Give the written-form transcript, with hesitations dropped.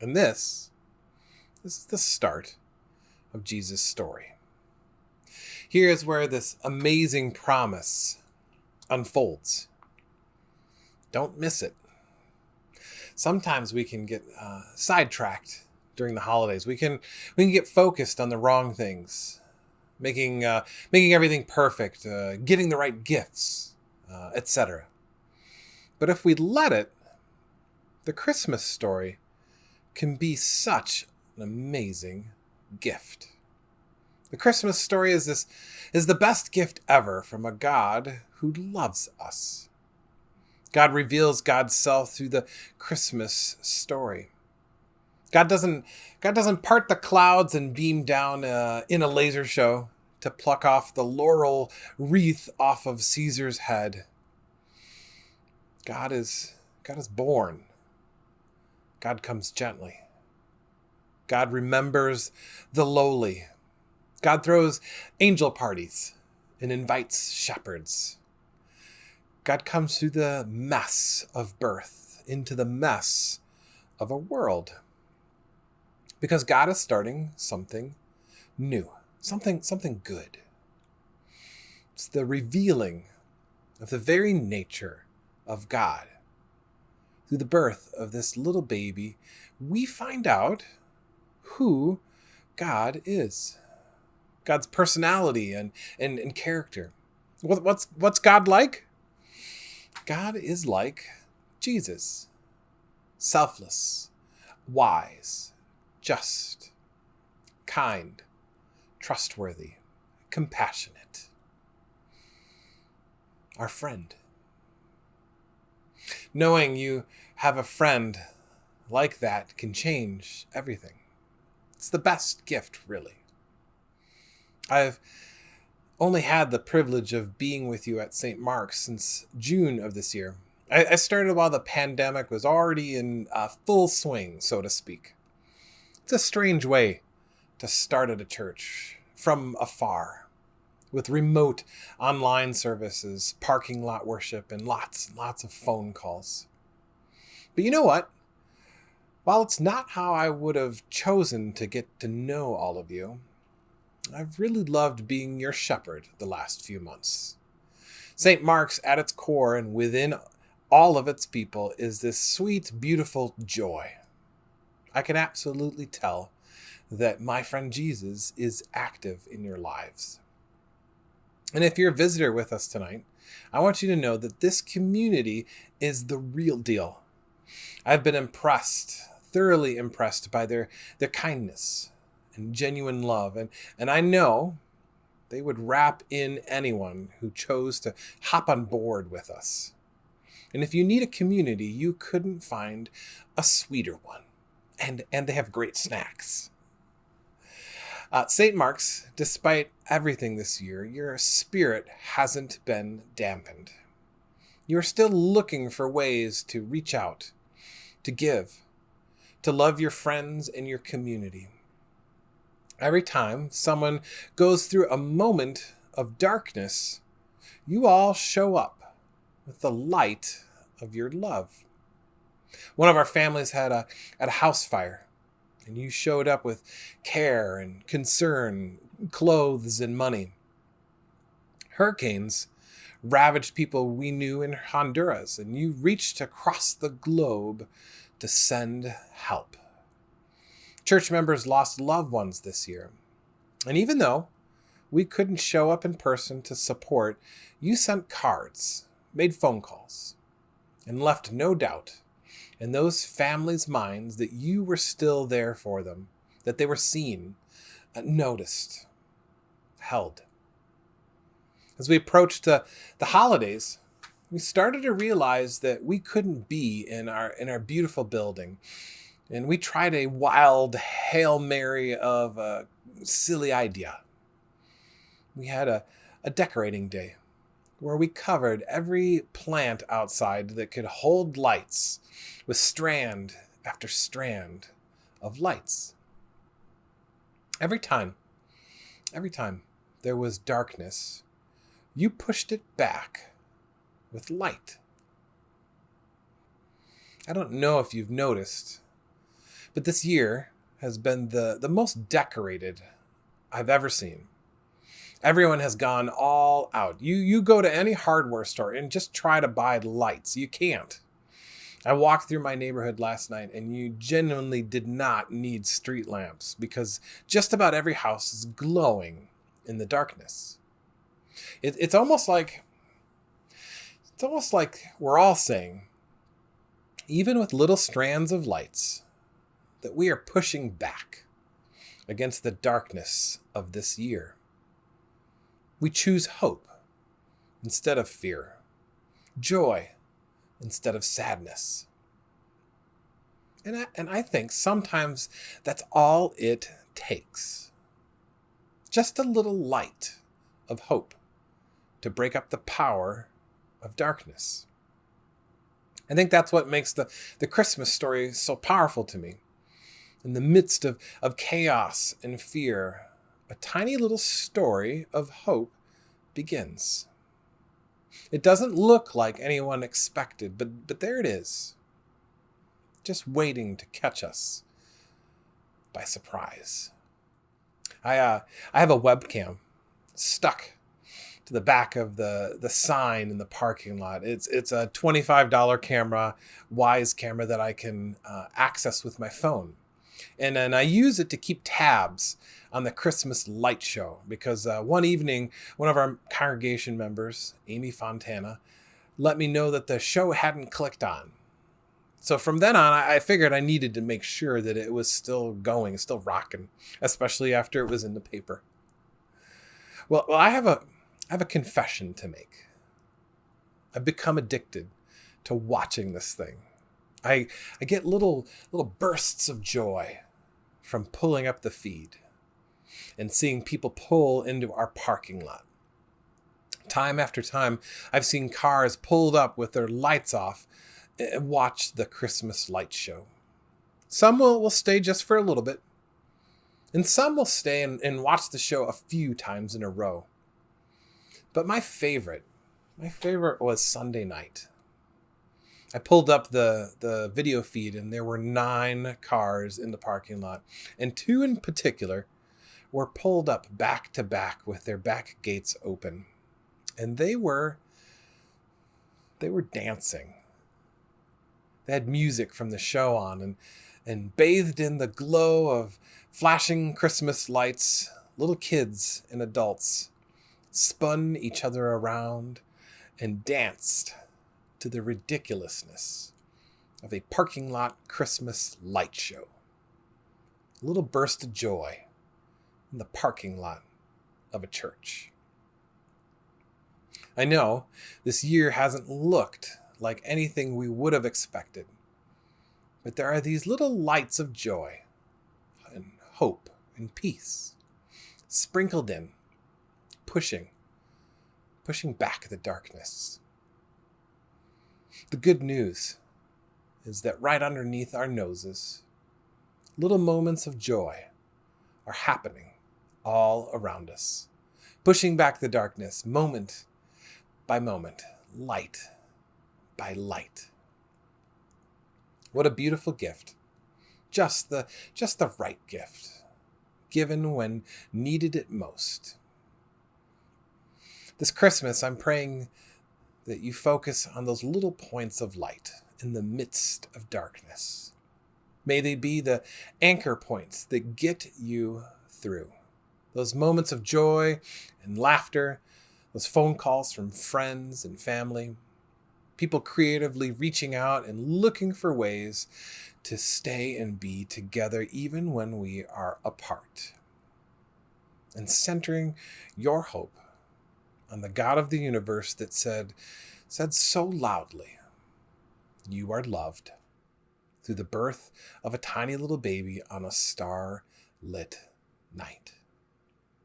And this is the start of Jesus' story. Here is where this amazing promise unfolds. Don't miss it. Sometimes we can get sidetracked during the holidays. We can get focused on the wrong things, making everything perfect, getting the right gifts, etc. But if we let it, the Christmas story can be such an amazing gift. The Christmas story is the best gift ever from a God who loves us. God reveals God's self through the Christmas story. God doesn't part the clouds and beam down in a laser show to pluck off the laurel wreath off of Caesar's head. God is born. God comes gently. God remembers the lowly. God throws angel parties and invites shepherds. God comes through the mess of birth into the mess of a world. Because God is starting something new, something good. It's the revealing of the very nature of God. Through the birth of this little baby, we find out who God is. God's personality and character. What's God like? God is like Jesus. Selfless, wise, just, kind, trustworthy, compassionate. Our friend. Knowing you have a friend like that can change everything. It's the best gift, really. I've only had the privilege of being with you at St.Mark since June of this year. I started while the pandemic was already in full swing, so to speak. It's a strange way to start at a church from afar, with remote online services, parking lot worship, and lots of phone calls. But you know what? While it's not how I would have chosen to get to know all of you, I've really loved being your shepherd the last few months. St. Mark's at its core and within all of its people is this sweet, beautiful joy. I can absolutely tell that my friend Jesus is active in your lives. And if you're a visitor with us tonight, I want you to know that this community is the real deal. I've been thoroughly impressed by their kindness and genuine love. And I know they would wrap in anyone who chose to hop on board with us. And if you need a community, you couldn't find a sweeter one. And they have great snacks. St. Mark's, despite everything this year, your spirit hasn't been dampened. You're still looking for ways to reach out, to give, to love your friends and your community. Every time someone goes through a moment of darkness, you all show up with the light of your love. One of our families had a house fire, and you showed up with care and concern, clothes and money. Hurricanes ravaged people we knew in Honduras, and you reached across the globe to send help. Church members lost loved ones this year. And even though we couldn't show up in person to support, you sent cards, made phone calls, and left no doubt in those families' minds that you were still there for them, that they were seen, noticed, held. As we approached the holidays, we started to realize that we couldn't be in our beautiful building. And we tried a wild Hail Mary of a silly idea. We had a decorating day where we covered every plant outside that could hold lights with strand after strand of lights. Every time there was darkness, you pushed it back with light. I don't know if you've noticed, But this year has been the most decorated I've ever seen. Everyone has gone all out. You go to any hardware store and just try to buy lights. You can't. I walked through my neighborhood last night and you genuinely did not need street lamps because just about every house is glowing in the darkness. It's almost like we're all saying, even with little strands of lights, that we are pushing back against the darkness of this year. We choose hope instead of fear, joy instead of sadness. And I think sometimes that's all it takes. Just a little light of hope to break up the power of darkness. I think that's what makes the Christmas story so powerful to me. In the midst of chaos and fear, a tiny little story of hope begins. It doesn't look like anyone expected, but there it is, just waiting to catch us by surprise. I have a webcam stuck to the back of the sign in the parking lot. It's a $25 camera, Wise camera that I can access with my phone. And then I use it to keep tabs on the Christmas light show because one evening, one of our congregation members, Amy Fontana, let me know that the show hadn't clicked on. So from then on, I figured I needed to make sure that it was still going, still rocking, especially after it was in the paper. Well, I have a confession to make. I've become addicted to watching this thing. I get little bursts of joy from pulling up the feed and seeing people pull into our parking lot. Time after time, I've seen cars pulled up with their lights off and watch the Christmas light show. Some will stay just for a little bit, and some will stay and watch the show a few times in a row. But my favorite was Sunday night. I pulled up the video feed and there were 9 cars in the parking lot, and 2 in particular were pulled up back to back with their back gates open. And they were dancing. They had music from the show on and bathed in the glow of flashing Christmas lights, little kids and adults spun each other around and danced to the ridiculousness of a parking lot Christmas light show. A little burst of joy in the parking lot of a church. I know this year hasn't looked like anything we would have expected, but there are these little lights of joy and hope and peace sprinkled in, pushing back the darkness. The good news is that right underneath our noses, little moments of joy are happening all around us, pushing back the darkness moment by moment, light by light. What a beautiful gift. Just the right gift, given when needed it most. This Christmas, I'm praying that you focus on those little points of light in the midst of darkness. May they be the anchor points that get you through. Those moments of joy and laughter, those phone calls from friends and family, people creatively reaching out and looking for ways to stay and be together even when we are apart. And centering your hope on the God of the universe that said so loudly, "You are loved," through the birth of a tiny little baby on a star-lit night.